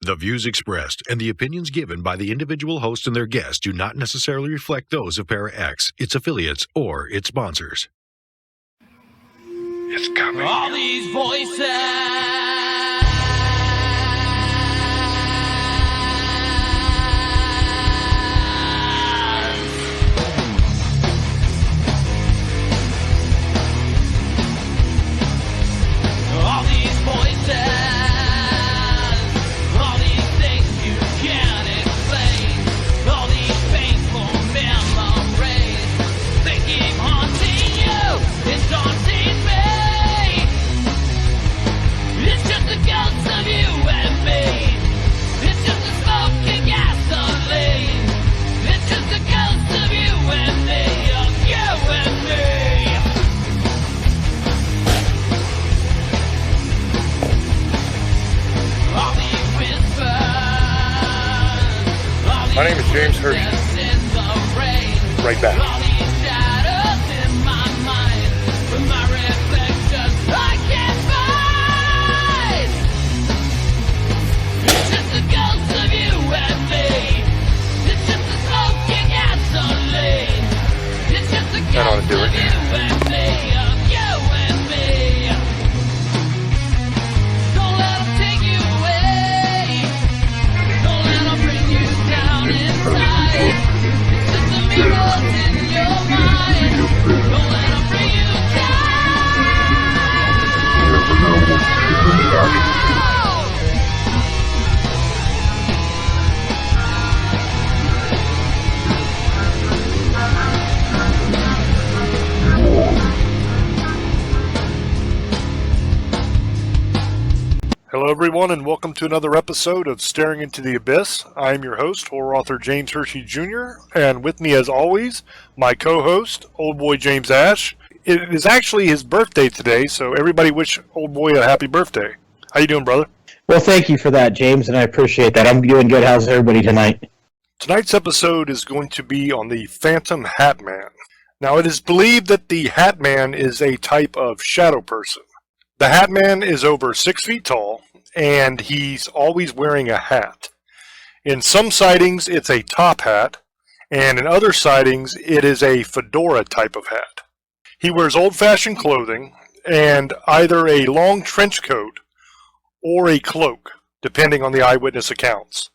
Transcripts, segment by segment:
The views expressed and the opinions given by the individual host and their guests do not necessarily reflect those of Para X, its affiliates, or its sponsors. It's coming. All these voices. All these voices. All these things you can't explain. All these painful memories. They keep haunting you. It's haunting me. It's just the ghosts of you and me. It's just the smoking gasoline. It's just the ghosts of you and me. Of you and me. All these whispers. My name is James Hershey. Right back. All these shadows in my mind. With my reflection I can't find. It's just the ghosts of you and me. It's just the smoking gasoline. It's just the That ought to ghosts do of it. you and me. Of you and me. Don't let them take you away. Don't let them bring you down inside. It's just the mirrors in your mind. Don't let them bring you down. Hello, everyone, and welcome to another episode of Staring into the Abyss. I am your host, horror author James Hershey Jr., and with me, as always, my co-host, Old Boy James Ash. It is actually his birthday today, so everybody wish Old Boy a happy birthday. How you doing, brother? Well, thank you for that, James, and I appreciate that. I'm doing good. How's everybody tonight? Tonight's episode is going to be on the Phantom Hat Man. Now, it is believed that the Hat Man is a type of shadow person. The Hat Man is over 6 feet tall, and he's always wearing a hat. In some sightings, it's a top hat, and in other sightings, it is a fedora type of hat. He wears old-fashioned clothing, and either a long trench coat or a cloak, depending on the eyewitness accounts.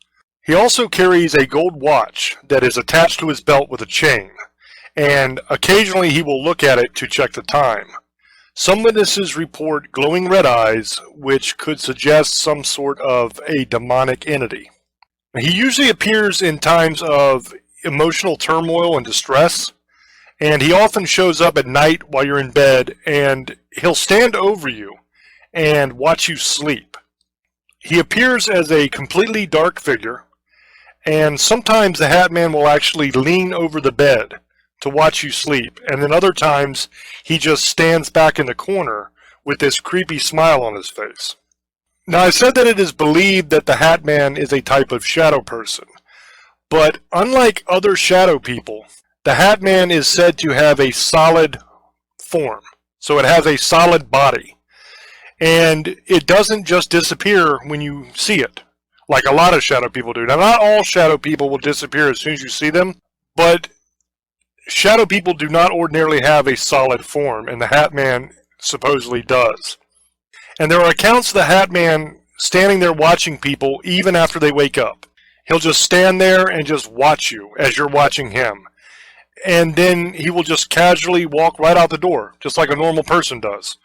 He also carries a gold watch that is attached to his belt with a chain, and occasionally he will look at it to check the time. Some witnesses report glowing red eyes, which could suggest some sort of a demonic entity. He usually appears in times of emotional turmoil and distress, and he often shows up at night while you're in bed, and he'll stand over you and watch you sleep. He appears as a completely dark figure, and sometimes the Hat Man will actually lean over the bed to watch you sleep, and then other times he just stands back in the corner with this creepy smile on his face. Now, I said that it is believed that the Hat Man is a type of shadow person, but unlike other shadow people, the Hat Man is said to have a solid form, so it has a solid body, and it doesn't just disappear when you see it, like a lot of shadow people do. Now, not all shadow people will disappear as soon as you see them, but shadow people do not ordinarily have a solid form, and the Hat Man supposedly does. And there are accounts of the Hat Man standing there watching people even after they wake up. He'll just stand there and just watch you as you're watching him. And then he will just casually walk right out the door, just like a normal person does.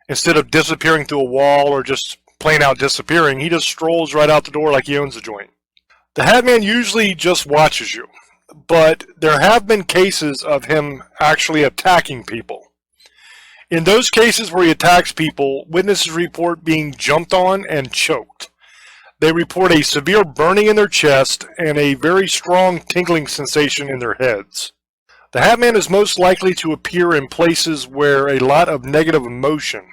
Instead of disappearing through a wall or just plain out disappearing, he just strolls right out the door like he owns the joint. The Hat Man usually just watches you, but there have been cases of him actually attacking people. In those cases where he attacks people, witnesses report being jumped on and choked. They report a severe burning in their chest and a very strong tingling sensation in their heads. The Hat Man is most likely to appear in places where a lot of negative emotion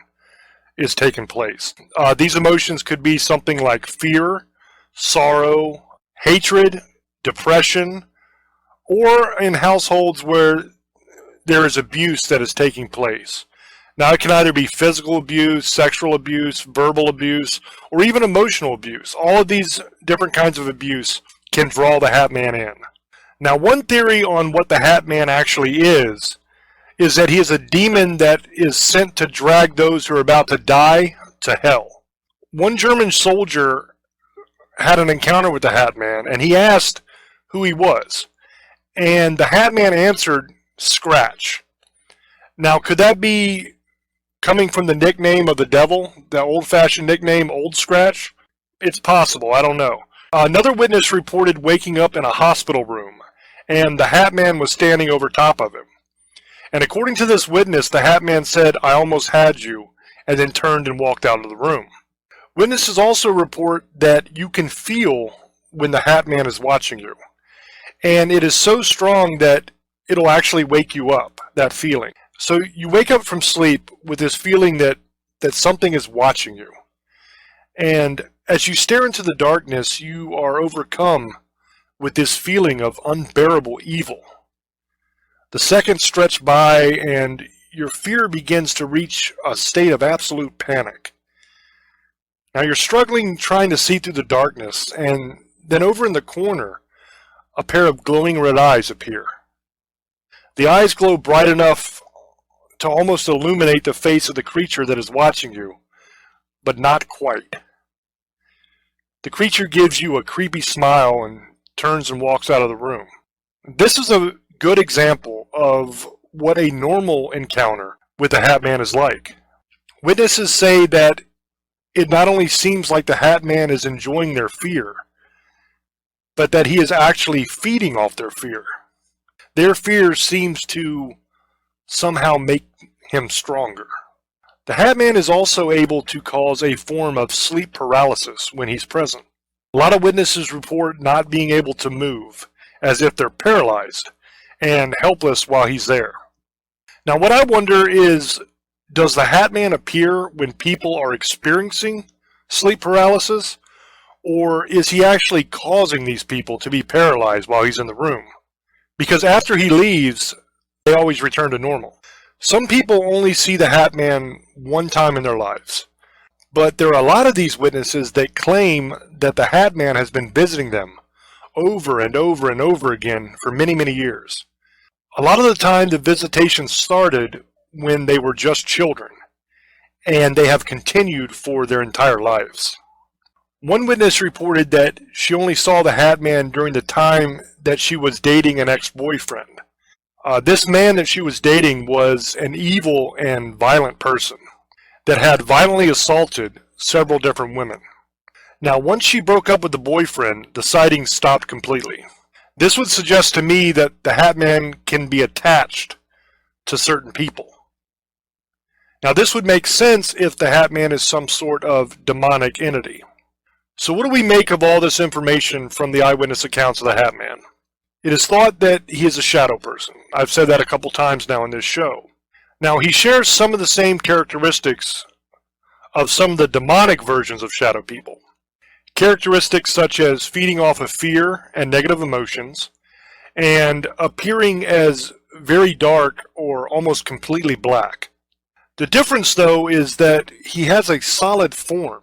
is taking place. These emotions could be something like fear, sorrow, hatred, depression, or in households where there is abuse that is taking place. Now, it can either be physical abuse, sexual abuse, verbal abuse, or even emotional abuse. All of these different kinds of abuse can draw the Hat Man in. Now, one theory on what the Hat Man actually is that he is a demon that is sent to drag those who are about to die to hell. One German soldier had an encounter with the Hat Man, and he asked who he was. And the Hat Man answered, Scratch. Now, could that be coming from the nickname of the devil, the old-fashioned nickname, Old Scratch? It's possible, I don't know. Another witness reported waking up in a hospital room, and the Hat Man was standing over top of him. And according to this witness, the Hat Man said, I almost had you, and then turned and walked out of the room. Witnesses also report that you can feel when the Hat Man is watching you. And it is so strong that it'll actually wake you up, that feeling. So you wake up from sleep with this feeling that something is watching you. And as you stare into the darkness, you are overcome with this feeling of unbearable evil. The seconds stretch by and your fear begins to reach a state of absolute panic. Now you're struggling trying to see through the darkness, and then over in the corner, a pair of glowing red eyes appear. The eyes glow bright enough to almost illuminate the face of the creature that is watching you, but not quite. The creature gives you a creepy smile and turns and walks out of the room. This is a good example of what a normal encounter with the Hat Man is like. Witnesses say that it not only seems like the Hat Man is enjoying their fear, but that he is actually feeding off their fear. Their fear seems to somehow make him stronger. The Hat Man is also able to cause a form of sleep paralysis when he's present. A lot of witnesses report not being able to move, as if they're paralyzed and helpless while he's there. Now what I wonder is, does the Hat Man appear when people are experiencing sleep paralysis? Or is he actually causing these people to be paralyzed while he's in the room? Because after he leaves, they always return to normal. Some people only see the Hat Man one time in their lives. But there are a lot of these witnesses that claim that the Hat Man has been visiting them over and over and over again for many, many years. A lot of the time the visitation started when they were just children, and they have continued for their entire lives. One witness reported that she only saw the Hat Man during the time that she was dating an ex-boyfriend. This man that she was dating was an evil and violent person that had violently assaulted several different women. Now, once she broke up with the boyfriend, the sightings stopped completely. This would suggest to me that the Hat Man can be attached to certain people. Now, this would make sense if the Hat Man is some sort of demonic entity. So what do we make of all this information from the eyewitness accounts of the Hat Man? It is thought that he is a shadow person. I've said that a couple times now in this show. Now, he shares some of the same characteristics of some of the demonic versions of shadow people. Characteristics such as feeding off of fear and negative emotions, and appearing as very dark or almost completely black. The difference, though, is that he has a solid form,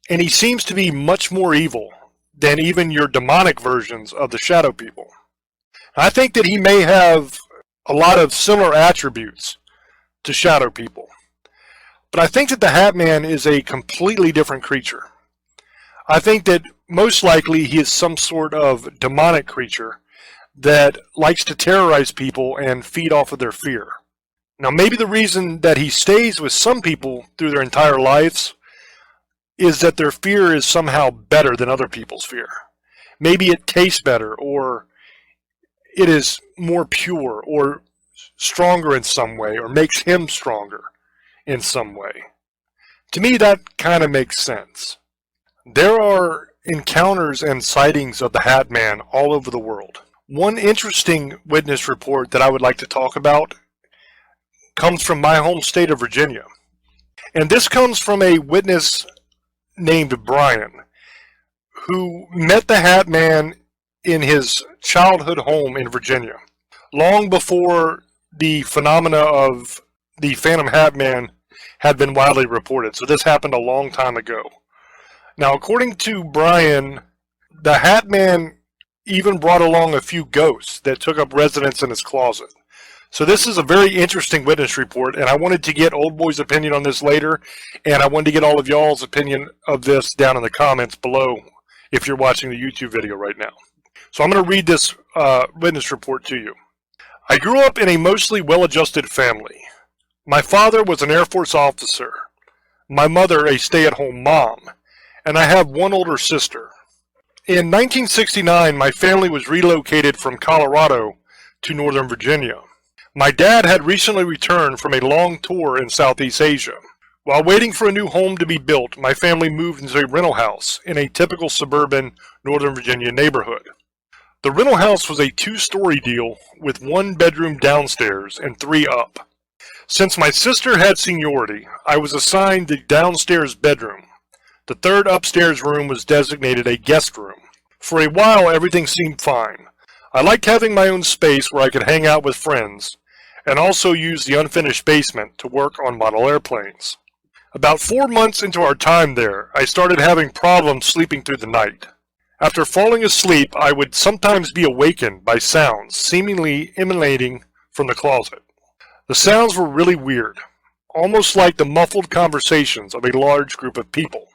and he seems to be much more evil than even your demonic versions of the shadow people. I think that he may have a lot of similar attributes to shadow people. But I think that the Hat Man is a completely different creature. I think that most likely he is some sort of demonic creature that likes to terrorize people and feed off of their fear. Now, maybe the reason that he stays with some people through their entire lives is that their fear is somehow better than other people's fear. Maybe it tastes better, or it is more pure, or stronger in some way, or makes him stronger in some way. To me, that kind of makes sense. There are encounters and sightings of the Hat Man all over the world. One interesting witness report that I would like to talk about comes from my home state of Virginia. And this comes from a witness named Brian, who met the Hat Man in his childhood home in Virginia, long before the phenomena of the Phantom Hat Man had been widely reported. So this happened a long time ago. Now, according to Brian, the Hat Man even brought along a few ghosts that took up residence in his closet. So this is a very interesting witness report, and I wanted to get Old Boy's opinion on this later, and I wanted to get all of y'all's opinion of this down in the comments below if you're watching the YouTube video right now. So I'm going to read this witness report to you. I grew up in a mostly well-adjusted family. My father was an Air Force officer, my mother a stay-at-home mom, and I have one older sister. In 1969, my family was relocated from Colorado to Northern Virginia. My dad had recently returned from a long tour in Southeast Asia. While waiting for a new home to be built, my family moved into a rental house in a typical suburban Northern Virginia neighborhood. The rental house was a 2-story deal with 1 bedroom downstairs and 3 up. Since my sister had seniority, I was assigned the downstairs bedroom. The 3rd upstairs room was designated a guest room. For a while, everything seemed fine. I liked having my own space where I could hang out with friends, and also use the unfinished basement to work on model airplanes. About 4 months into our time there, I started having problems sleeping through the night. After falling asleep, I would sometimes be awakened by sounds seemingly emanating from the closet. The sounds were really weird, almost like the muffled conversations of a large group of people.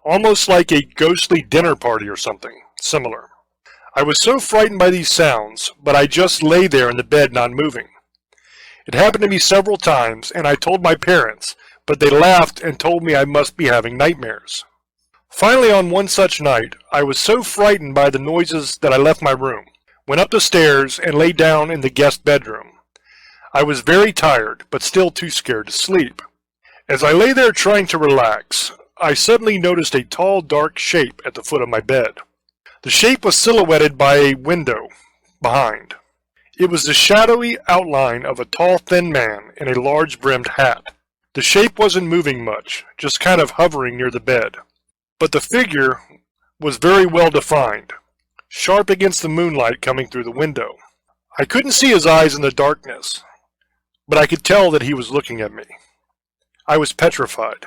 Almost like a ghostly dinner party or something similar. I was so frightened by these sounds, but I just lay there in the bed not moving. It happened to me several times, and I told my parents, but they laughed and told me I must be having nightmares. Finally, on one such night, I was so frightened by the noises that I left my room, went up the stairs, and lay down in the guest bedroom. I was very tired, but still too scared to sleep. As I lay there trying to relax, I suddenly noticed a tall, dark shape at the foot of my bed. The shape was silhouetted by a window behind. It was the shadowy outline of a tall, thin man in a large-brimmed hat. The shape wasn't moving much, just kind of hovering near the bed. But the figure was very well defined, sharp against the moonlight coming through the window. I couldn't see his eyes in the darkness, but I could tell that he was looking at me. I was petrified.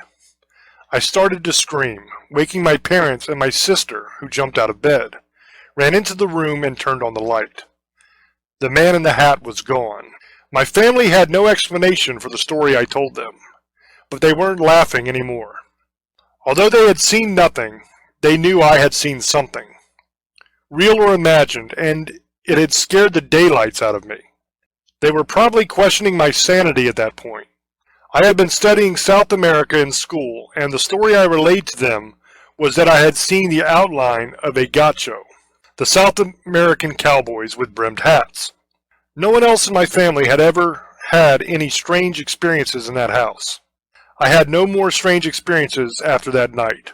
I started to scream, waking my parents and my sister, who jumped out of bed, ran into the room and turned on the light. The man in the hat was gone. My family had no explanation for the story I told them, but they weren't laughing anymore. Although they had seen nothing, they knew I had seen something, real or imagined, and it had scared the daylights out of me. They were probably questioning my sanity at that point. I had been studying South America in school, and the story I relayed to them was that I had seen the outline of a gaucho, the South American cowboys with brimmed hats. No one else in my family had ever had any strange experiences in that house. I had no more strange experiences after that night.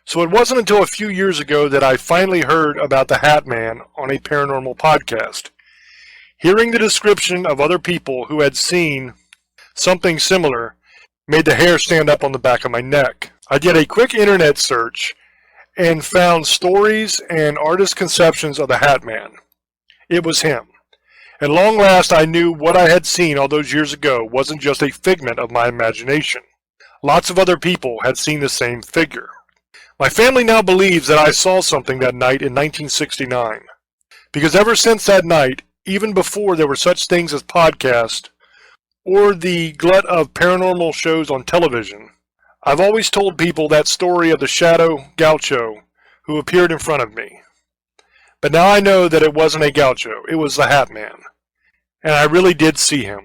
So it wasn't until a few years ago that I finally heard about the Hat Man on a paranormal podcast. Hearing the description of other people who had seen something similar made the hair stand up on the back of my neck. I did a quick internet search and found stories and artist conceptions of the Hat Man. It was him. At long last, I knew what I had seen all those years ago wasn't just a figment of my imagination. Lots of other people had seen the same figure. My family now believes that I saw something that night in 1969. Because ever since that night, even before there were such things as podcasts or the glut of paranormal shows on television, I've always told people that story of the shadow gaucho who appeared in front of me. But now I know that it wasn't a gaucho, it was the Hat Man. And I really did see him.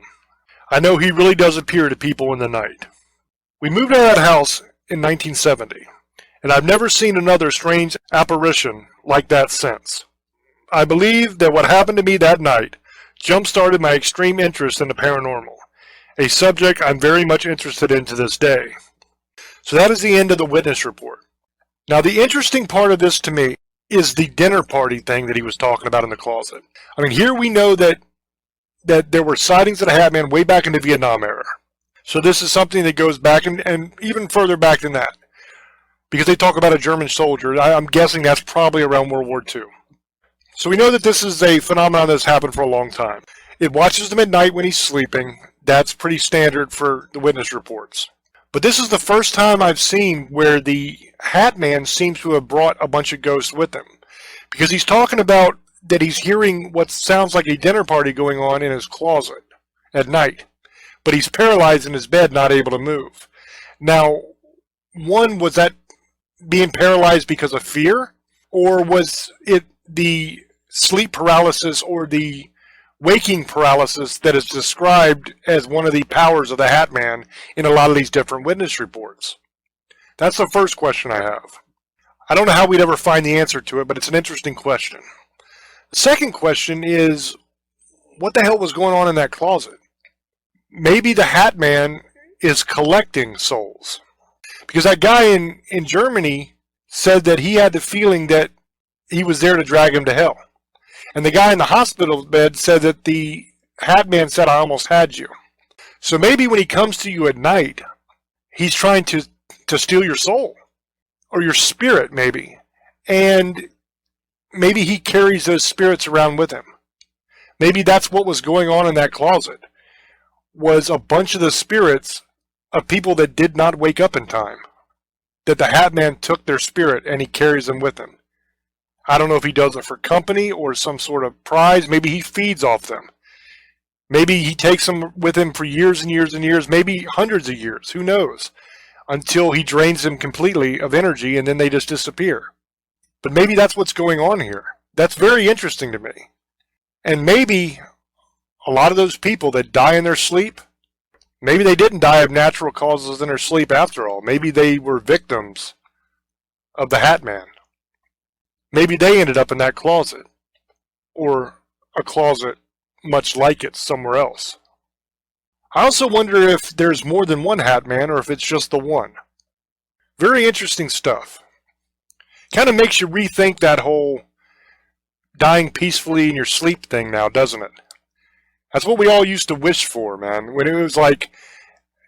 I know he really does appear to people in the night. We moved out of that house in 1970, and I've never seen another strange apparition like that since. I believe that what happened to me that night jump-started my extreme interest in the paranormal, a subject I'm very much interested in to this day. So that is the end of the witness report. Now the interesting part of this to me is the dinner party thing that he was talking about in the closet. I mean, here we know that there were sightings of the Hat Man way back in the Vietnam era. So this is something that goes back and even further back than that. Because they talk about a German soldier, I'm guessing that's probably around World War II. So we know that this is a phenomenon that's happened for a long time. It watches him at night when he's sleeping. That's pretty standard for the witness reports. But this is the first time I've seen where the Hat Man seems to have brought a bunch of ghosts with him. Because he's talking about that he's hearing what sounds like a dinner party going on in his closet at night. But he's paralyzed in his bed, not able to move. Now, one, was that being paralyzed because of fear? Or was it the sleep paralysis or the waking paralysis that is described as one of the powers of the Hat Man in a lot of these different witness reports? That's the first question I have. I don't know how we'd ever find the answer to it, but it's an interesting question. The second question is, what the hell was going on in that closet? Maybe the Hat Man is collecting souls. Because that guy in Germany said that he had the feeling that he was there to drag him to hell. And the guy in the hospital bed said that the Hat Man said, I almost had you. So maybe when he comes to you at night, he's trying to steal your soul. Or your spirit, maybe. And maybe he carries those spirits around with him. Maybe that's what was going on in that closet. Was a bunch of the spirits of people that did not wake up in time. That the Hat Man took their spirit and he carries them with him. I don't know if he does it for company or some sort of prize. Maybe he feeds off them. Maybe he takes them with him for years and years and years, maybe hundreds of years, who knows, until he drains them completely of energy and then they just disappear. But maybe that's what's going on here. That's very interesting to me. And maybe a lot of those people that die in their sleep, maybe they didn't die of natural causes in their sleep after all. Maybe they were victims of the Hat Man. Maybe they ended up in that closet, or a closet much like it somewhere else. I also wonder if there's more than one Hat Man, or if it's just the one. Very interesting stuff. Kind of makes you rethink that whole dying peacefully in your sleep thing now, doesn't it? That's what we all used to wish for, man. When it was like,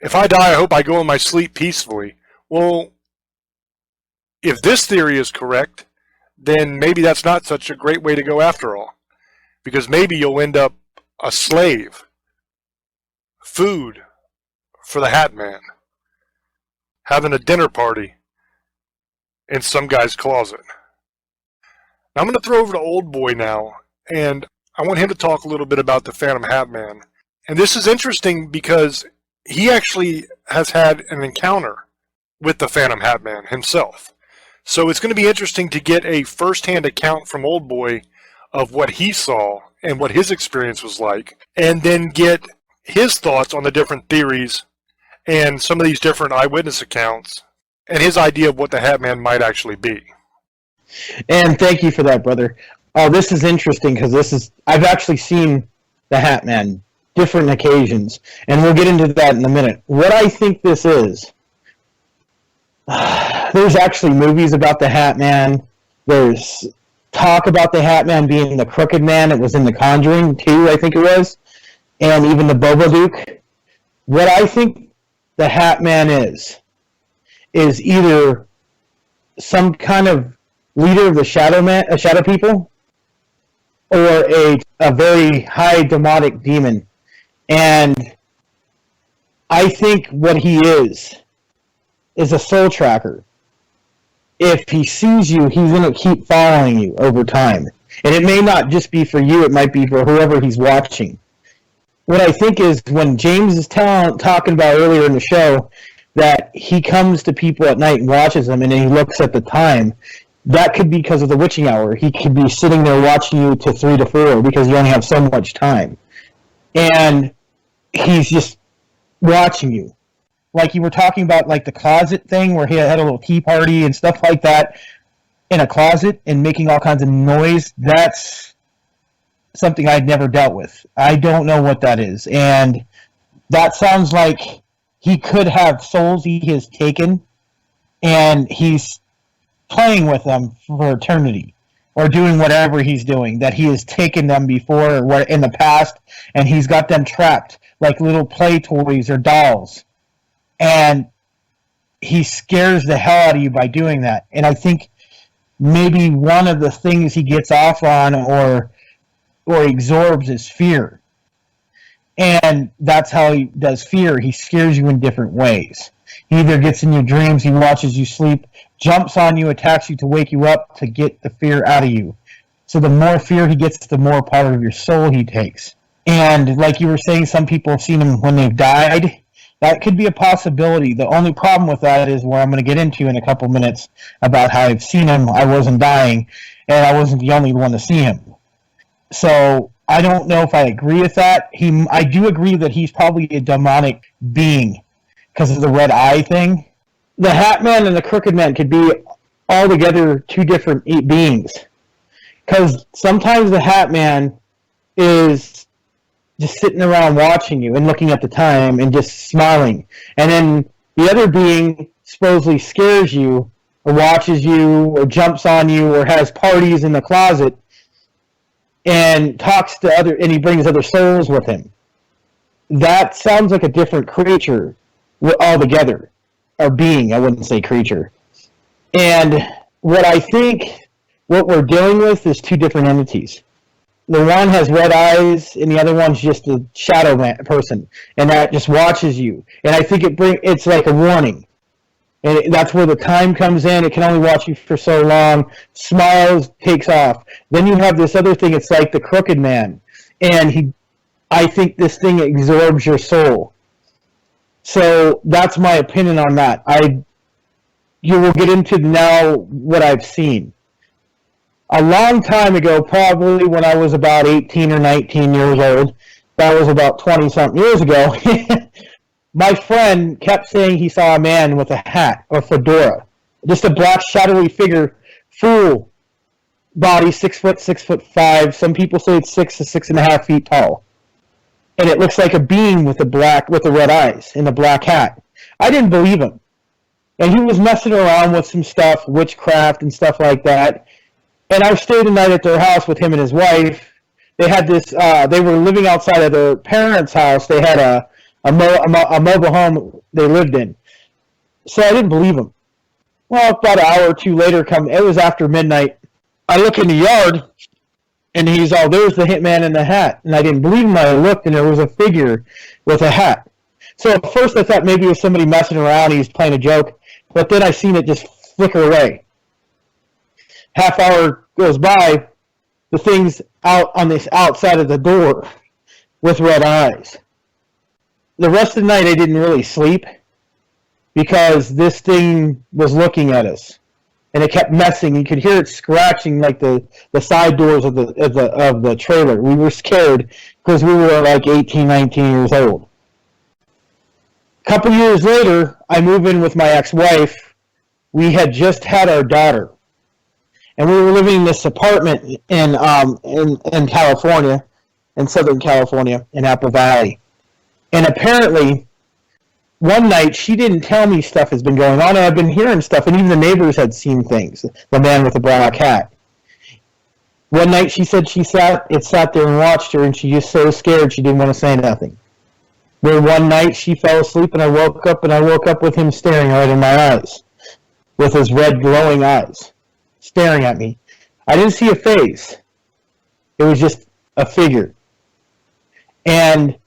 if I die, I hope I go in my sleep peacefully. Well, if this theory is correct, then maybe that's not such a great way to go after all. Because maybe you'll end up a slave. Food for the Hat Man. Having a dinner party in some guy's closet. Now I'm going to throw over to Old Boy now, and I want him to talk a little bit about the Phantom Hat Man. And this is interesting because he actually has had an encounter with the Phantom Hat Man himself. So it's going to be interesting to get a first-hand account from Old Boy of what he saw and what his experience was like, and then get his thoughts on the different theories and some of these different eyewitness accounts and his idea of what the Hat Man might actually be. And thank you for that, brother. Oh, this is interesting because I've actually seen the Hat Man different occasions, and we'll get into that in a minute. What I think this is, there's actually movies about the Hat Man. There's talk about the Hat Man being the Crooked Man. It was in The Conjuring 2, I think it was, and even the Babadook. What I think the Hat Man is either some kind of leader of the shadow people, or a very high demonic demon. And I think what he is a soul tracker. If he sees you, he's going to keep following you over time. And it may not just be for you, it might be for whoever he's watching. What I think is when James is talking about earlier in the show that he comes to people at night and watches them and then he looks at the time, that could be because of the witching hour. He could be sitting there watching you to 3 to 4 because you only have so much time. And he's just watching you. Like you were talking about, like the closet thing where he had a little tea party and stuff like that in a closet and making all kinds of noise. That's something I'd never dealt with. I don't know what that is. And that sounds like he could have souls he has taken and he's playing with them for eternity or doing whatever he's doing, that he has taken them before or in the past and he's got them trapped like little play toys or dolls. And he scares the hell out of you by doing that. And I think maybe one of the things he gets off on or absorbs is fear. And that's how he does fear. He scares you in different ways. He either gets in your dreams, he watches you sleep, jumps on you, attacks you to wake you up to get the fear out of you. So the more fear he gets, the more part of your soul he takes. And like you were saying, some people have seen him when they've died. That could be a possibility. The only problem with that is where I'm going to get into in a couple minutes about how I've seen him. I wasn't dying, and I wasn't the only one to see him. So I don't know if I agree with that. I do agree that he's probably a demonic being because of the red eye thing. The Hat Man and the Crooked Man could be altogether two different beings. Because sometimes the Hat Man is just sitting around watching you and looking at the time and just smiling. And then the other being supposedly scares you or watches you or jumps on you or has parties in the closet and talks to and he brings other souls with him. That sounds like a different creature altogether. Or being, I wouldn't say creature. And what I think what we're dealing with is two different entities. The one has red eyes, and the other one's just a shadow person, and that just watches you. And I think it's like a warning, and that's where the time comes in. It can only watch you for so long. Smiles, takes off. Then you have this other thing. It's like the Crooked Man, and I think this thing absorbs your soul. So that's my opinion on that. You will get into now what I've seen. A long time ago, probably when I was about 18 or 19 years old, that was about 20-something years ago, my friend kept saying he saw a man with a hat or fedora, just a black shadowy figure, full body, 6 foot, 6'5". Some people say it's 6 to 6.5 feet tall, and it looks like a being with the red eyes and a black hat. I didn't believe him, and he was messing around with some stuff, witchcraft and stuff like that. And I stayed a night at their house with him and his wife. They had this. They were living outside of their parents' house. They had a mobile home they lived in. So I didn't believe him. Well, about an hour or two later, it was after midnight. I look in the yard, and he's all, there's the hitman in the hat. And I didn't believe him. I looked, and there was a figure with a hat. So at first I thought maybe it was somebody messing around. He was playing a joke. But then I seen it just flicker away. Half hour goes by, the thing's out on this outside of the door with red eyes. The rest of the night I didn't really sleep because this thing was looking at us, and it kept messing. You could hear it scratching like the side doors of the trailer. We were scared because we were like 18, 19 years old. A couple years later, I moved in with my ex-wife. We had just had our daughter. And we were living in this apartment in California, in Southern California, in Apple Valley. And apparently, one night, she didn't tell me stuff has been going on, and I've been hearing stuff, and even the neighbors had seen things, the man with the black hat. One night, she said she sat there and watched her, and she was so scared she didn't want to say nothing. Where one night, she fell asleep, and I woke up with him staring right in my eyes, with his red glowing eyes. Staring at me. I didn't see a face. It was just a figure. And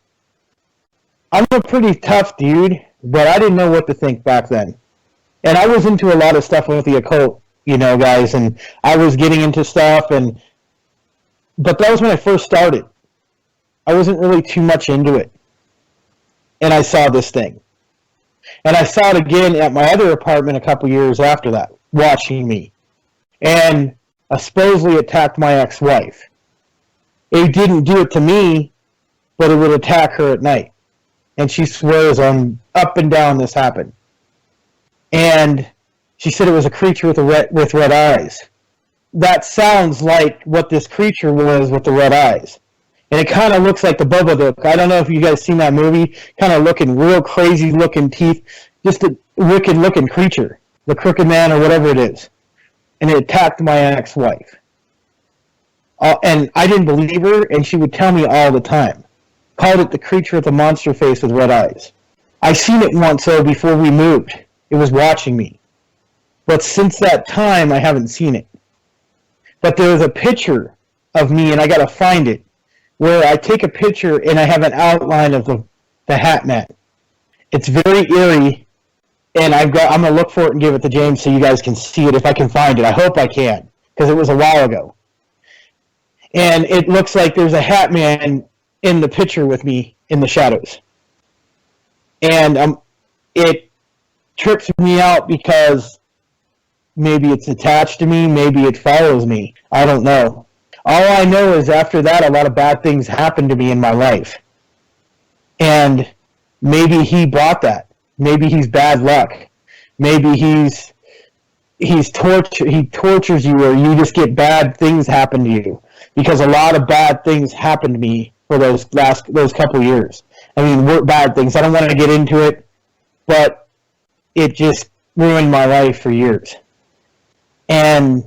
I'm a pretty tough dude, but I didn't know what to think back then. And I was into a lot of stuff with the occult, guys, and I was getting into stuff, but that was when I first started. I wasn't really too much into it. And I saw this thing. And I saw it again at my other apartment a couple years after that, watching me. And supposedly attacked my ex-wife. It didn't do it to me, but it would attack her at night. And she swears on up and down this happened. And she said it was a creature with red eyes. That sounds like what this creature was with the red eyes. And it kind of looks like the Babadook. I don't know if you guys seen that movie. Kind of looking real crazy looking teeth. Just a wicked looking creature. The Crooked Man or whatever it is. And it attacked my ex-wife. And I didn't believe her, and she would tell me all the time. Called it the creature with the monster face with red eyes. I seen it once, though, before we moved. It was watching me. But since that time, I haven't seen it. But there's a picture of me, and I got to find it, where I take a picture and I have an outline of the Hat Man. It's very eerie, and I'm gonna look for it and give it to James so you guys can see it if I can find it. I hope I can, because it was a while ago. And it looks like there's a Hat Man in the picture with me in the shadows. And it trips me out because maybe it's attached to me, maybe it follows me. I don't know. All I know is after that, a lot of bad things happened to me in my life. And maybe he brought that. Maybe he's bad luck. Maybe he tortures you, or you just get bad things happen to you. Because a lot of bad things happened to me for those couple years. I mean, bad things. I don't want to get into it, but it just ruined my life for years. And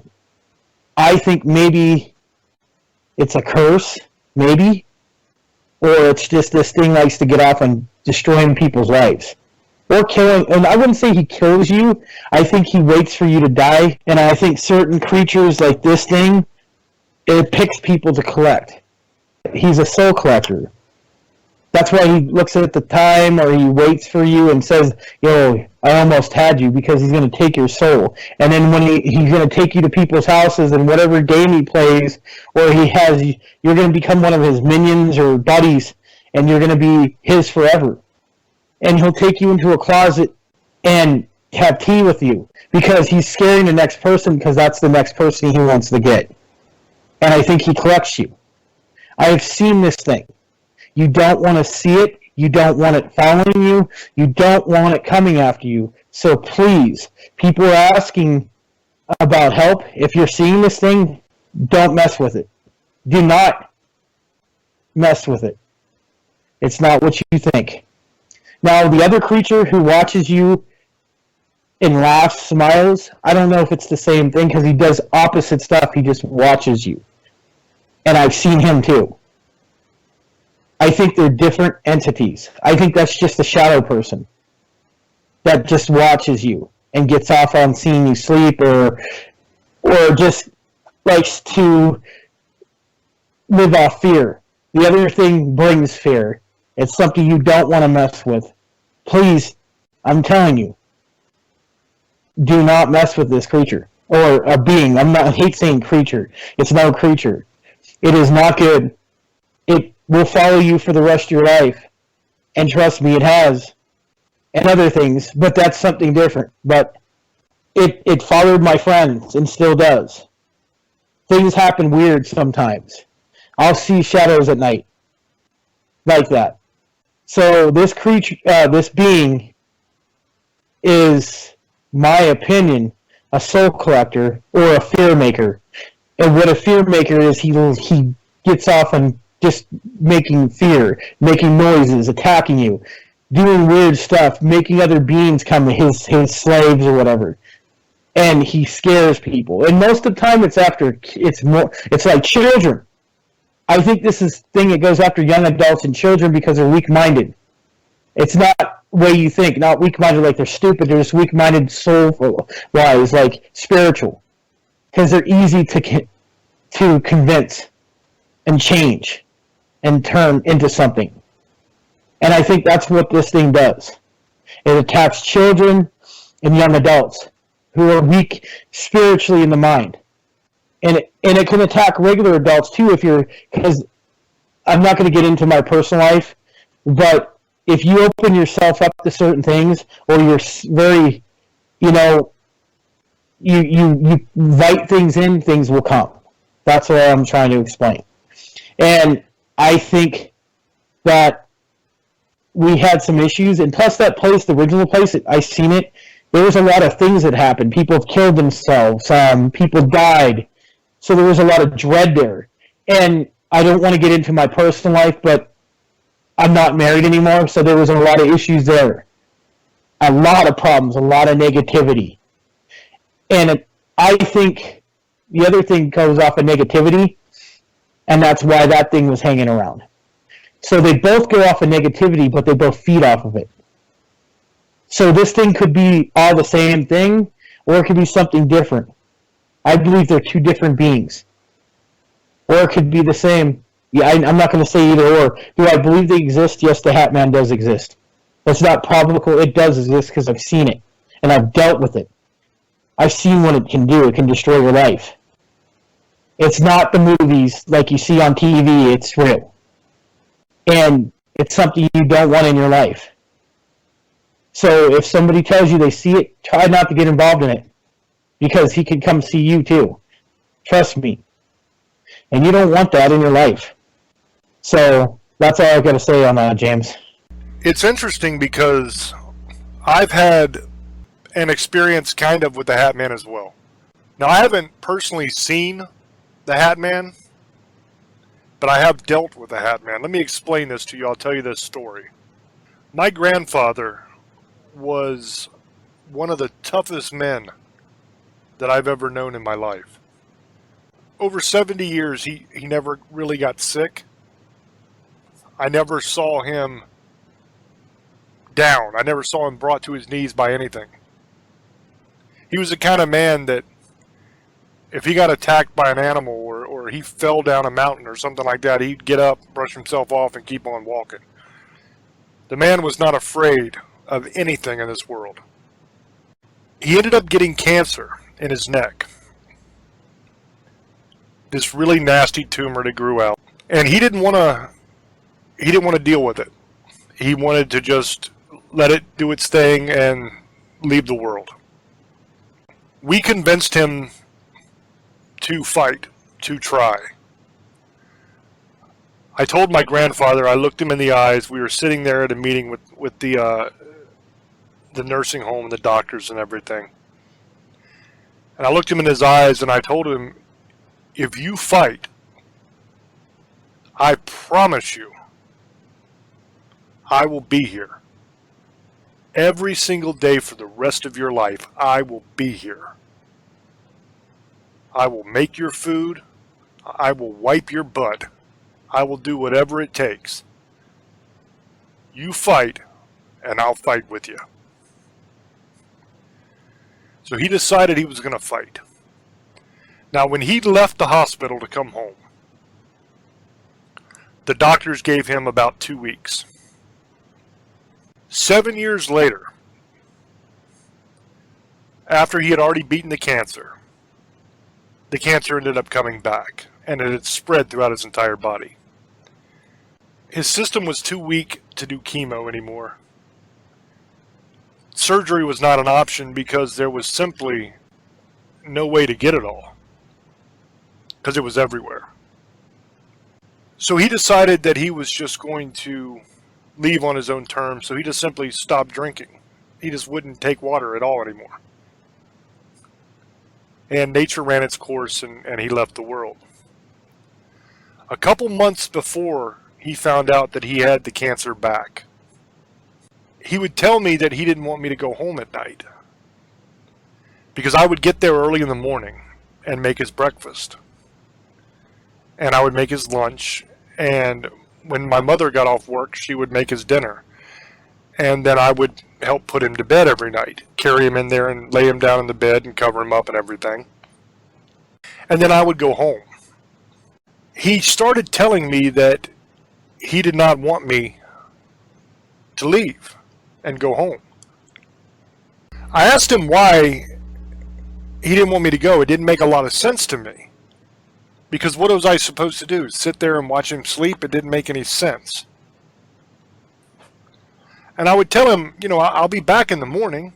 I think maybe it's a curse, maybe, or it's just this thing likes to get off on destroying people's lives. Or killing, and I wouldn't say he kills you, I think he waits for you to die, and I think certain creatures like this thing, it picks people to collect. He's a soul collector. That's why he looks at the time, or he waits for you and says, yo, I almost had you, because he's going to take your soul. And then when he's going to take you to people's houses, and whatever game he plays, or he has, you're going to become one of his minions or buddies, and you're going to be his forever. And he'll take you into a closet and have tea with you, because he's scaring the next person, because that's the next person he wants to get. And I think he collects you. I have seen this thing. You don't want to see it. You don't want it following you. You don't want it coming after you. So please, people are asking about help. If you're seeing this thing, don't mess with it. Do not mess with it. It's not what you think. Now, the other creature who watches you and laughs, smiles, I don't know if it's the same thing, because he does opposite stuff. He just watches you. And I've seen him too. I think they're different entities. I think that's just a shadow person that just watches you and gets off on seeing you sleep, or just likes to live off fear. The other thing brings fear. It's something you don't want to mess with. Please, I'm telling you, do not mess with this creature, or a being. I hate saying creature. It's no creature. It is not good. It will follow you for the rest of your life. And trust me, it has. And other things, but that's something different. But it followed my friends and still does. Things happen weird sometimes. I'll see shadows at night. Like that. So this creature, this being is, my opinion, a soul collector or a fear maker. And what a fear maker is, he gets off on just making fear, making noises, attacking you, doing weird stuff, making other beings come, his slaves or whatever. And he scares people. And most of the time it's like children. I think this is thing that goes after young adults and children because they're weak-minded. It's not the way you think, not weak-minded like they're stupid, they're just weak-minded soul-wise, like spiritual. Because they're easy to convince and change and turn into something. And I think that's what this thing does. It attacks children and young adults who are weak spiritually in the mind. And it can attack regular adults too, because I'm not going to get into my personal life, but if you open yourself up to certain things, or you're very, you invite things in, things will come. That's what I'm trying to explain. And I think that we had some issues, and plus that place, the original place, I seen it, there was a lot of things that happened. People have killed themselves, people died, so there was a lot of dread there. And I don't want to get into my personal life, but I'm not married anymore, so there was a lot of issues there. A lot of problems, a lot of negativity. And I think the other thing goes off of negativity, and that's why that thing was hanging around. So they both go off of negativity, but they both feed off of it. So this thing could be all the same thing, or it could be something different. I believe they're two different beings. Or it could be the same, Yeah, I'm not going to say either or. Do I believe they exist? Yes, the Hat Man does exist. That's not probable. It does exist because I've seen it and I've dealt with it. I've seen what it can do. It can destroy your life. It's not the movies like you see on TV. It's real. And it's something you don't want in your life. So if somebody tells you they see it, try not to get involved in it. Because he could come see you too. Trust me. And you don't want that in your life. So that's all I've got to say on that, James. It's interesting because I've had an experience kind of with the Hat Man as well. Now, I haven't personally seen the Hat Man, but I have dealt with the Hat Man. Let me explain this to you. I'll tell you this story. My grandfather was one of the toughest men that I've ever known in my life. Over 70 years, he never really got sick. I never saw him down. I never saw him brought to his knees by anything. He was the kind of man that if he got attacked by an animal or he fell down a mountain or something like that, he'd get up, brush himself off, and keep on walking. The man was not afraid of anything in this world. He ended up getting cancer in his neck. This really nasty tumor that grew out. And he didn't want to deal with it. He wanted to just let it do its thing and leave the world. We convinced him to fight, to try. I told my grandfather, I looked him in the eyes. We were sitting there at a meeting with the nursing home and the doctors and everything. And I looked him in his eyes and I told him, if you fight, I promise you, I will be here. Every single day for the rest of your life, I will be here. I will make your food. I will wipe your butt. I will do whatever it takes. You fight, and I'll fight with you. So he decided he was going to fight. Now, when he left the hospital to come home, the doctors gave him about 2 weeks. 7 years later, after he had already beaten the cancer ended up coming back, and it had spread throughout his entire body. His system was too weak to do chemo anymore. Surgery was not an option because there was simply no way to get it all, because it was everywhere. So he decided that he was just going to leave on his own terms, so he just simply stopped drinking. He just wouldn't take water at all anymore. And nature ran its course, and he left the world. A couple months before he found out that he had the cancer back, he would tell me that he didn't want me to go home at night because I would get there early in the morning and make his breakfast. And I would make his lunch, and when my mother got off work, she would make his dinner. And then I would help put him to bed every night, carry him in there and lay him down in the bed and cover him up and everything. And then I would go home. He started telling me that he did not want me to leave and go home. I asked him why he didn't want me to go. It didn't make a lot of sense to me. Because what was I supposed to do? Sit there and watch him sleep? It didn't make any sense. And I would tell him, I'll be back in the morning.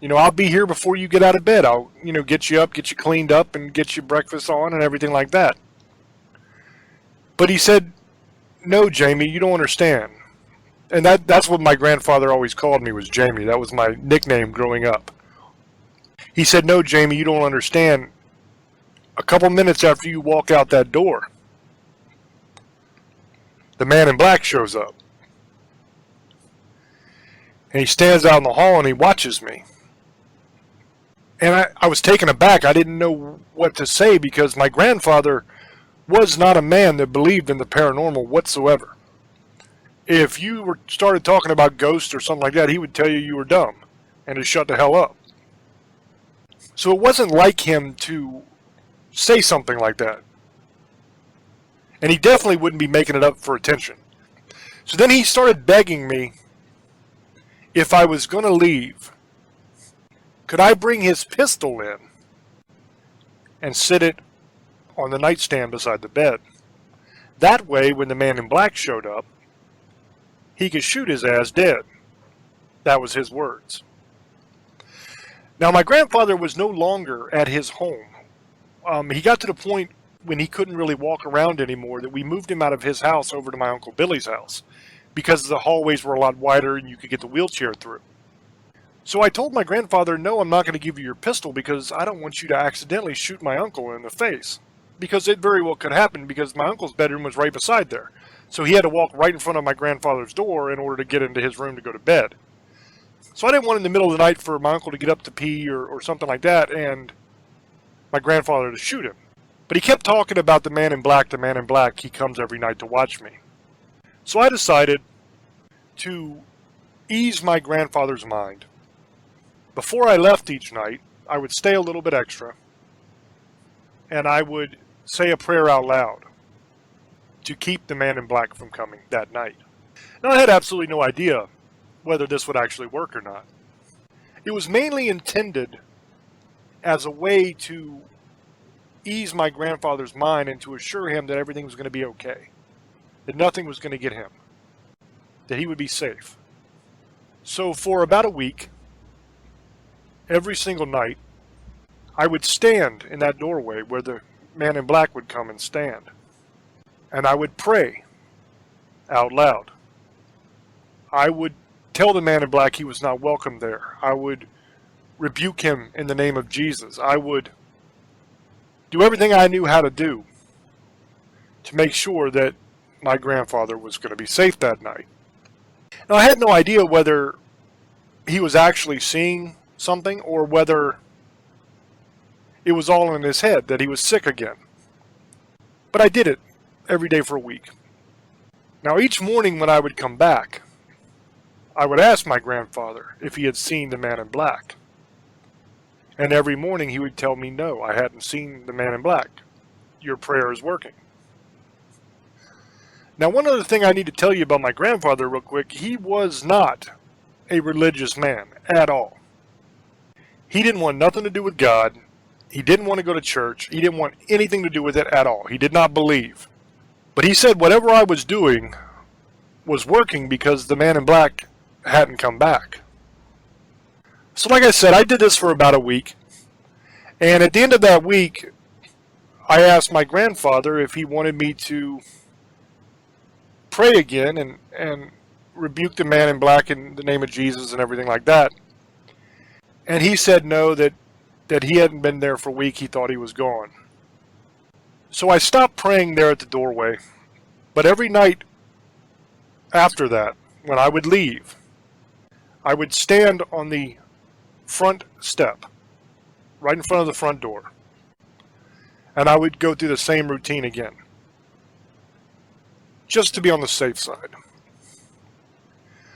I'll be here before you get out of bed. I'll, get you up, get you cleaned up, and get you breakfast on and everything like that. But he said, no, Jamie, you don't understand. And that's what my grandfather always called me, was Jamie. That was my nickname growing up. He said, no, Jamie, you don't understand. A couple minutes after you walk out that door, the man in black shows up. And he stands out in the hall and he watches me. And I was taken aback. I didn't know what to say because my grandfather was not a man that believed in the paranormal whatsoever. If you started talking about ghosts or something like that, he would tell you were dumb and to shut the hell up. So it wasn't like him to say something like that. And he definitely wouldn't be making it up for attention. So then he started begging me if I was going to leave, could I bring his pistol in and sit it on the nightstand beside the bed? That way, when the man in black showed up, he could shoot his ass dead. That was his words. Now, my grandfather was no longer at his home. He got to the point when he couldn't really walk around anymore that we moved him out of his house over to my Uncle Billy's house because the hallways were a lot wider and you could get the wheelchair through. So I told my grandfather, no, I'm not going to give you your pistol because I don't want you to accidentally shoot my uncle in the face. Because it very well could happen because my uncle's bedroom was right beside there. So he had to walk right in front of my grandfather's door in order to get into his room to go to bed. So I didn't want in the middle of the night for my uncle to get up to pee or something like that and my grandfather to shoot him. But he kept talking about the man in black, he comes every night to watch me. So I decided to ease my grandfather's mind. Before I left each night, I would stay a little bit extra, and I would say a prayer out loud to keep the man in black from coming that night. Now, I had absolutely no idea whether this would actually work or not. It was mainly intended as a way to ease my grandfather's mind and to assure him that everything was going to be okay, that nothing was going to get him, that he would be safe. So for about a week, every single night, I would stand in that doorway where the man in black would come and stand, and I would pray out loud. I would tell the man in black he was not welcome there. I would rebuke him in the name of Jesus. I would do everything I knew how to do to make sure that my grandfather was going to be safe that night. Now, I had no idea whether he was actually seeing something or whether it was all in his head that he was sick again. But I did it every day for a week. Now, each morning when I would come back, I would ask my grandfather if he had seen the man in black. And every morning he would tell me, no, I hadn't seen the man in black. Your prayer is working. Now, one other thing I need to tell you about my grandfather real quick, he was not a religious man at all. He didn't want nothing to do with God. He didn't want to go to church. He didn't want anything to do with it at all. He did not believe. But he said whatever I was doing was working because the man in black hadn't come back. So like I said, I did this for about a week. And at the end of that week, I asked my grandfather if he wanted me to pray again and rebuke the man in black in the name of Jesus and everything like that. And he said no, that he hadn't been there for a week. He thought he was gone. So I stopped praying there at the doorway. But every night after that, when I would leave, I would stand on the front step, right in front of the front door. And I would go through the same routine again, just to be on the safe side.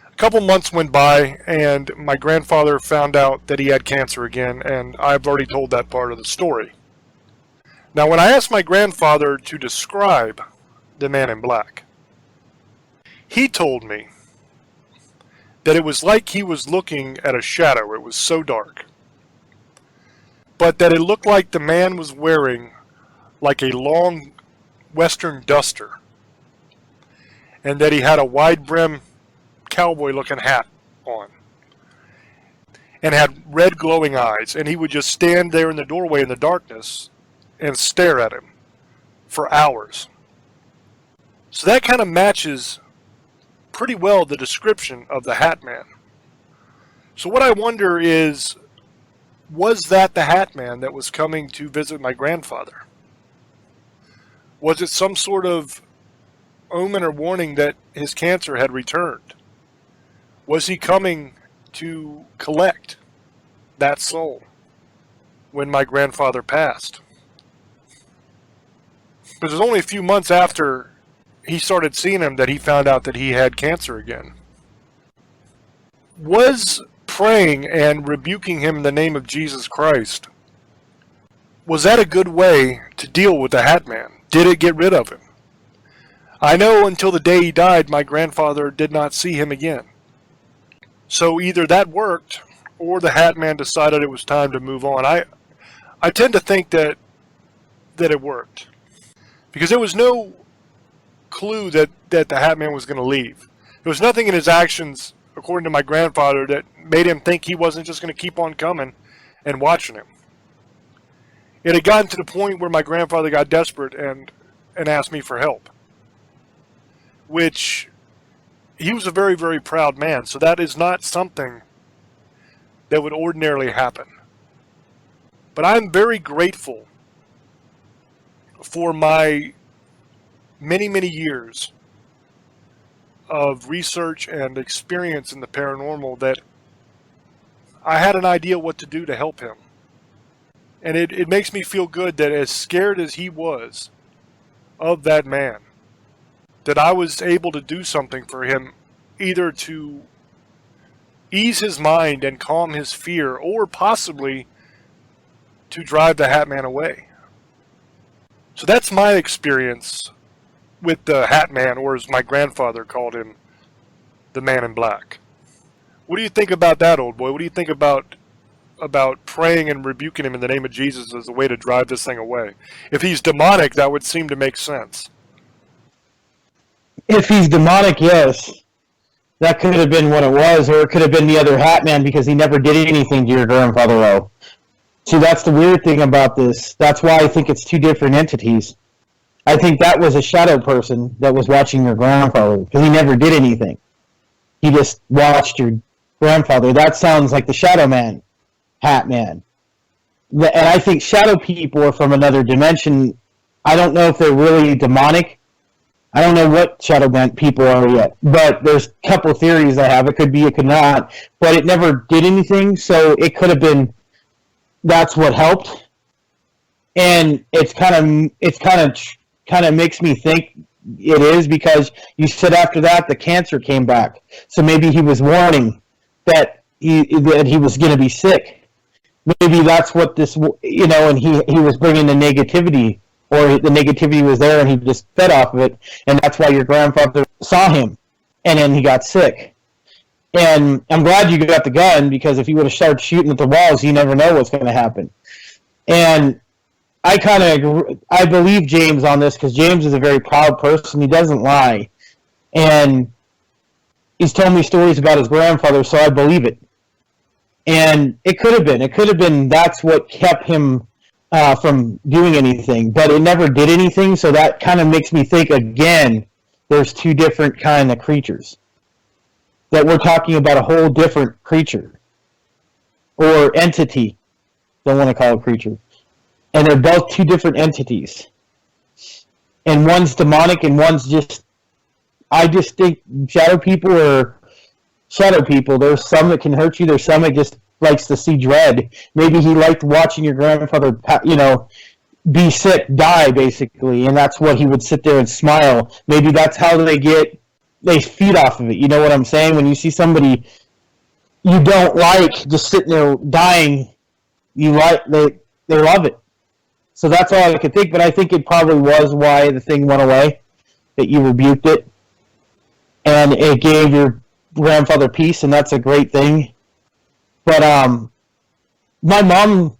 A couple months went by, and my grandfather found out that he had cancer again, and I've already told that part of the story. Now, when I asked my grandfather to describe the man in black, he told me that it was like he was looking at a shadow. It was so dark. But that it looked like the man was wearing like a long western duster, and that he had a wide brim cowboy looking hat on and had red glowing eyes, and he would just stand there in the doorway in the darkness and stare at him for hours. So that kind of matches pretty well the description of the Hat Man. So what I wonder is, was that the Hat Man that was coming to visit my grandfather? Was it some sort of omen or warning that his cancer had returned? Was he coming to collect that soul when my grandfather passed? Because it was only a few months after he started seeing him that he found out that he had cancer again. Was praying and rebuking him in the name of Jesus Christ, was that a good way to deal with the Hat Man? Did it get rid of him? I know until the day he died, my grandfather did not see him again. So either that worked, or the Hat Man decided it was time to move on. I tend to think that it worked, because there was no clue that the Hat Man was going to leave. There was nothing in his actions, according to my grandfather, that made him think he wasn't just going to keep on coming and watching him. It had gotten to the point where my grandfather got desperate and asked me for help, which he was a very, very proud man, so that is not something that would ordinarily happen. But I'm very grateful for my many, many years of research and experience in the paranormal, that I had an idea what to do to help him. And it makes me feel good that, as scared as he was of that man, that I was able to do something for him, either to ease his mind and calm his fear, or possibly to drive the Hat Man away. So that's my experience with the Hat Man, or as my grandfather called him, the Man in Black. What do you think about that, old boy? What do you think about praying and rebuking him in the name of Jesus as a way to drive this thing away? If he's demonic, that would seem to make sense. If he's demonic, yes. That could have been what it was, or it could have been the other Hat Man, because he never did anything to your grandfather. Oh, see, that's the weird thing about this. That's why I think it's two different entities. I think that was a shadow person that was watching your grandfather, because he never did anything. He just watched your grandfather. That sounds like the Shadow Man, Hat Man. And I think shadow people are from another dimension. I don't know if they're really demonic. I don't know what shadow people are yet, but there's a couple theories I have. It could be, it could not, but it never did anything, so it could have been that's what helped. And it's kind of makes me think it is, because you said after that the cancer came back, so maybe he was warning that he was going to be sick. Maybe that's what this, and he was bringing the negativity, or the negativity was there and he just fed off of it, and that's why your grandfather saw him, and then he got sick. And I'm glad you got the gun, because if you would have started shooting at the walls, you never know what's going to happen. And I believe James on this, because James is a very proud person. He doesn't lie. And he's told me stories about his grandfather, so I believe it. And it could have been that's what kept him from doing anything, but it never did anything, so that kind of makes me think, again, there's two different kind of creatures. That we're talking about a whole different creature. Or entity. Don't want to call it creature. And they're both two different entities. And one's demonic and one's just... I just think shadow people are shadow people. There's some that can hurt you. There's some that just likes to see dread. Maybe he liked watching your grandfather, be sick, die, basically. And that's what he would sit there and smile. Maybe that's how they feed off of it. You know what I'm saying? When you see somebody you don't like just sitting there dying, they love it. So that's all I could think, but I think it probably was why the thing went away, that you rebuked it, and it gave your grandfather peace, and that's a great thing. But my mom,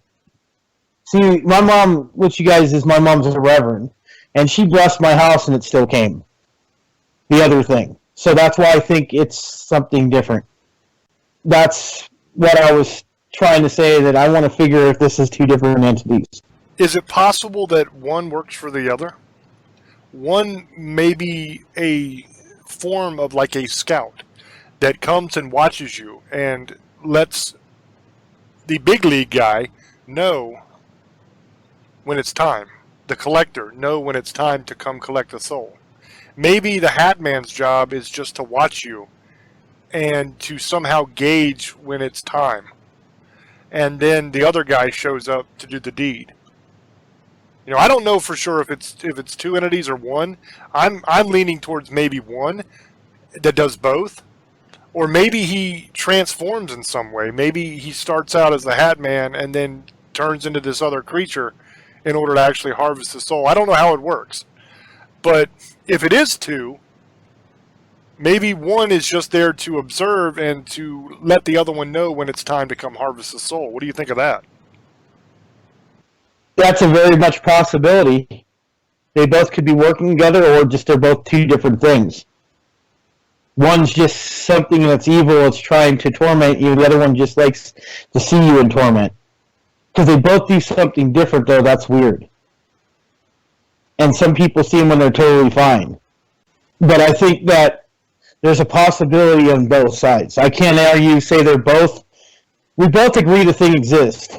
which you guys is, my mom's a reverend, and she blessed my house and it still came. The other thing. So that's why I think it's something different. That's what I was trying to say, that I want to figure if this is two different entities. Is it possible that one works for the other? One may be a form of like a scout that comes and watches you and lets the big league guy know when it's time. The collector know when it's time to come collect the soul. Maybe the Hat Man's job is just to watch you and to somehow gauge when it's time. And then the other guy shows up to do the deed. I don't know for sure if it's two entities or one. I'm leaning towards maybe one that does both. Or maybe he transforms in some way. Maybe he starts out as the Hat Man and then turns into this other creature in order to actually harvest the soul. I don't know how it works. But if it is two, maybe one is just there to observe and to let the other one know when it's time to come harvest the soul. What do you think of that? That's a very much possibility. They both could be working together, or just they're both two different things. One's just something that's evil, it's trying to torment you. The other one just likes to see you in torment. Because they both do something different, though. That's weird. And some people see them when they're totally fine. But I think that there's a possibility on both sides. I can't argue, say they're both. We both agree the thing exists.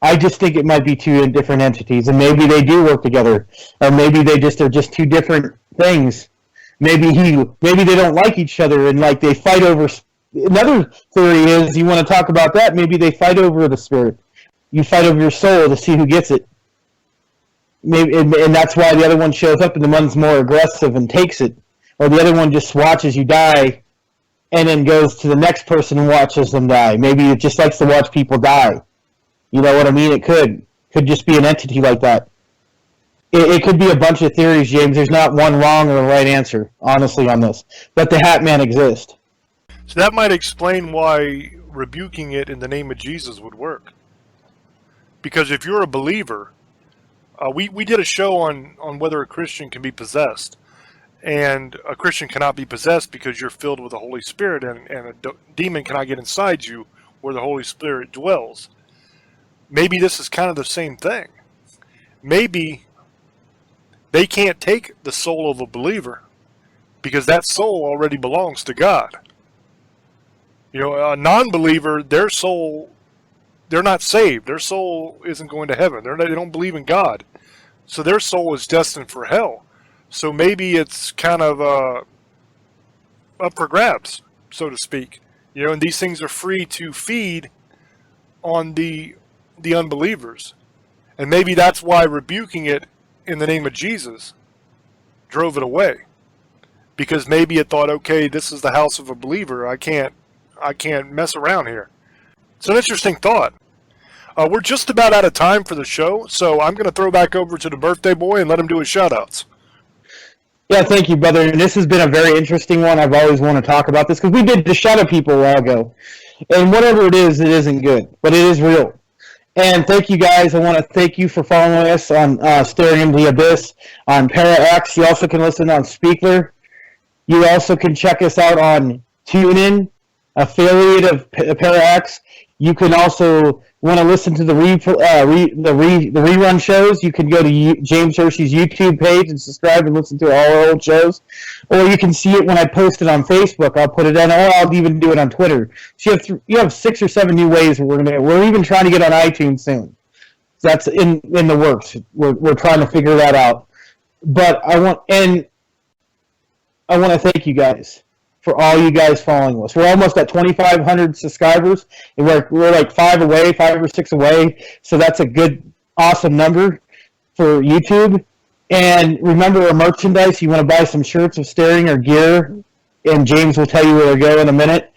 I just think it might be two different entities, and maybe they do work together, or maybe they're just two different things. Maybe they don't like each other, and like they fight over. Another theory is, you want to talk about that? Maybe they fight over the spirit. You fight over your soul to see who gets it. Maybe, and that's why the other one shows up, and the one's more aggressive and takes it, or the other one just watches you die, and then goes to the next person and watches them die. Maybe it just likes to watch people die. You know what I mean? It could just be an entity like that. It could be a bunch of theories, James. There's not one wrong or right answer, honestly, on this. But the Hat Man exists. So that might explain why rebuking it in the name of Jesus would work. Because if you're a believer, we did a show on whether a Christian can be possessed. And a Christian cannot be possessed because you're filled with the Holy Spirit, and a demon cannot get inside you where the Holy Spirit dwells. Maybe this is kind of the same thing. Maybe they can't take the soul of a believer because that soul already belongs to God. You know, a non-believer, their soul, they're not saved. Their soul isn't going to heaven. They don't believe in God. So their soul is destined for hell. So maybe it's kind of up for grabs, so to speak. You know, and these things are free to feed on the unbelievers. And maybe that's why rebuking it in the name of Jesus drove it away. Because maybe it thought, okay, this is the house of a believer. I can't mess around here. It's an interesting thought. We're just about out of time for the show, so I'm going to throw back over to the birthday boy and let him do his shout-outs. Yeah, thank you, brother. And this has been a very interesting one. I've always wanted to talk about this because we did the shadow people a while ago. And whatever it isn't good, but it is real. And thank you, guys. I want to thank you for following us on Staring into the Abyss, on ParaX. You also can listen on Speakler. You also can check us out on TuneIn, affiliate of ParaX. You can also want to listen to the rerun shows. You can go to James Hershey's YouTube page and subscribe and listen to all our old shows. Or you can see it when I post it on Facebook. I'll put it in, or I'll even do it on Twitter. So you have 6 or 7 new ways we're even trying to get on iTunes soon. That's in the works. We're trying to figure that out. But I want to thank you guys for all you guys following us. We're almost at 2,500 subscribers, and we're like 5 or 6 away. So that's a good, awesome number for YouTube. And remember our merchandise. You want to buy some shirts of Staring or gear, and James will tell you where to go in a minute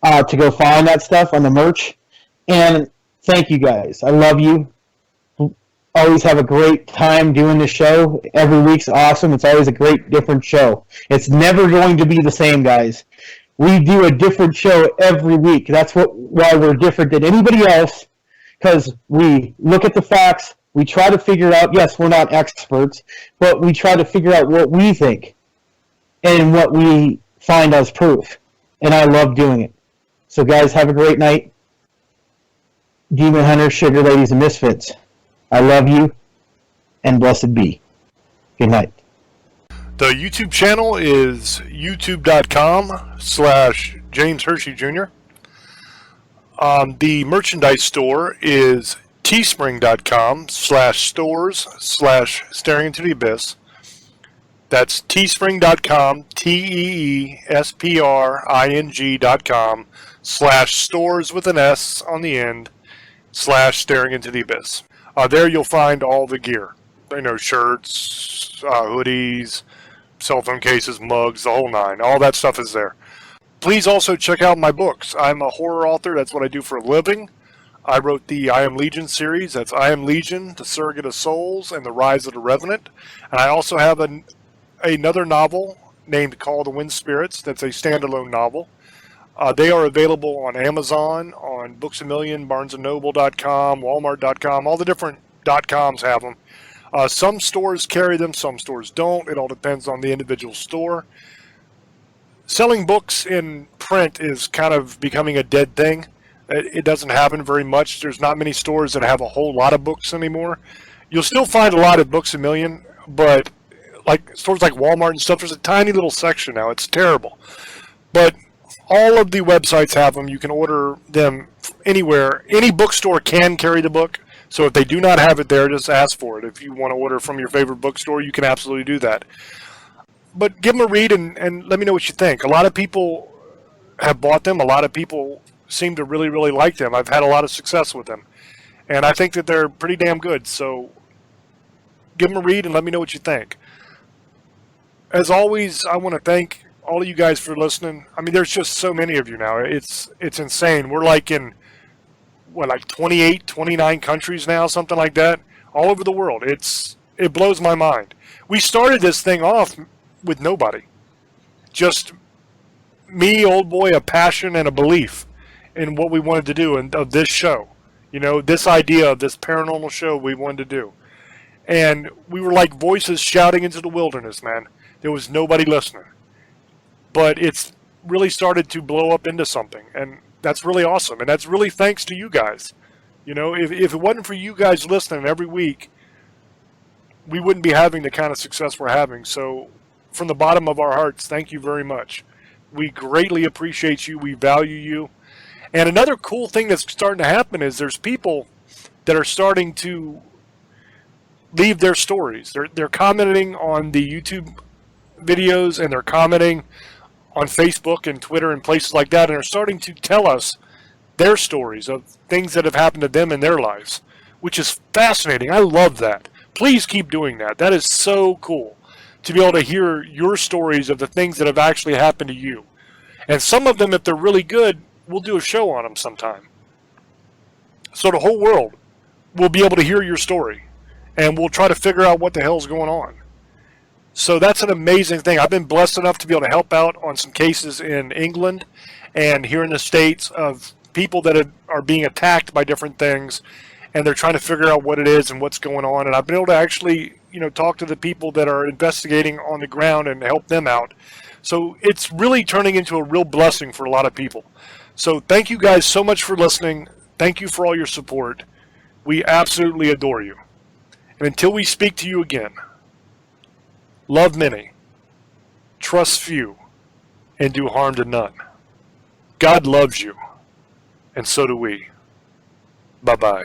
to go find that stuff on the merch. And thank you guys. I love you. Always have a great time doing the show. Every week's awesome. It's always a great, different show. It's never going to be the same, guys. We do a different show every week. That's why we're different than anybody else, because we look at the facts. We try to figure out, yes, we're not experts, but we try to figure out what we think and what we find as proof. And I love doing it. So, guys, have a great night. Demon Hunters, Sugar Ladies, and Misfits. I love you, and blessed be. Good night. The YouTube channel is youtube.com/James Hershey Jr. The merchandise store is teespring.com/stores/Staring into the Abyss. That's teespring.com, teespring.com/stores with an S on the end, /Staring into the Abyss. There you'll find all the gear. You know, shirts, hoodies, cell phone cases, mugs, the whole nine. All that stuff is there. Please also check out my books. I'm a horror author. That's what I do for a living. I wrote the I Am Legion series. That's I Am Legion, The Surrogate of Souls, and The Rise of the Revenant. And I also have another novel named Call the Wind Spirits. That's a standalone novel. They are available on Amazon, on Books A Million, BarnesandNoble.com, Walmart.com. All the different .coms have them. Some stores carry them, some stores don't. It all depends on the individual store. Selling books in print is kind of becoming a dead thing. It doesn't happen very much. There's not many stores that have a whole lot of books anymore. You'll still find a lot at Books A Million, but like stores like Walmart and stuff, there's a tiny little section now. It's terrible. But all of the websites have them. You can order them anywhere. Any bookstore can carry the book. So if they do not have it there, just ask for it. If you want to order from your favorite bookstore, you can absolutely do that. But give them a read and let me know what you think. A lot of people have bought them. A lot of people seem to really, really like them. I've had a lot of success with them. And I think that they're pretty damn good. So give them a read and let me know what you think. As always, I want to thank all of you guys for listening. I mean, there's just so many of you now. It's insane. We're like in, 28, 29 countries now, something like that, all over the world. It blows my mind. We started this thing off with nobody. Just me, old boy, a passion and a belief in what we wanted to do and of this show. You know, this idea of this paranormal show we wanted to do. And we were like voices shouting into the wilderness, man. There was nobody listening. But it's really started to blow up into something. And that's really awesome. And that's really thanks to you guys. You know, if it wasn't for you guys listening every week, we wouldn't be having the kind of success we're having. So from the bottom of our hearts, thank you very much. We greatly appreciate you. We value you. And another cool thing that's starting to happen is there's people that are starting to leave their stories. They're commenting on the YouTube videos and they're commenting on Facebook and Twitter and places like that, and are starting to tell us their stories of things that have happened to them in their lives, which is fascinating. I love that. Please keep doing that. That is so cool to be able to hear your stories of the things that have actually happened to you. And some of them, if they're really good, we'll do a show on them sometime. So the whole world will be able to hear your story, and we'll try to figure out what the hell's going on. So that's an amazing thing. I've been blessed enough to be able to help out on some cases in England and here in the States of people that are being attacked by different things, and they're trying to figure out what it is and what's going on. And I've been able to actually, talk to the people that are investigating on the ground and help them out. So it's really turning into a real blessing for a lot of people. So thank you guys so much for listening. Thank you for all your support. We absolutely adore you. And until we speak to you again, love many, trust few, and do harm to none. God loves you, and so do we. Bye-bye.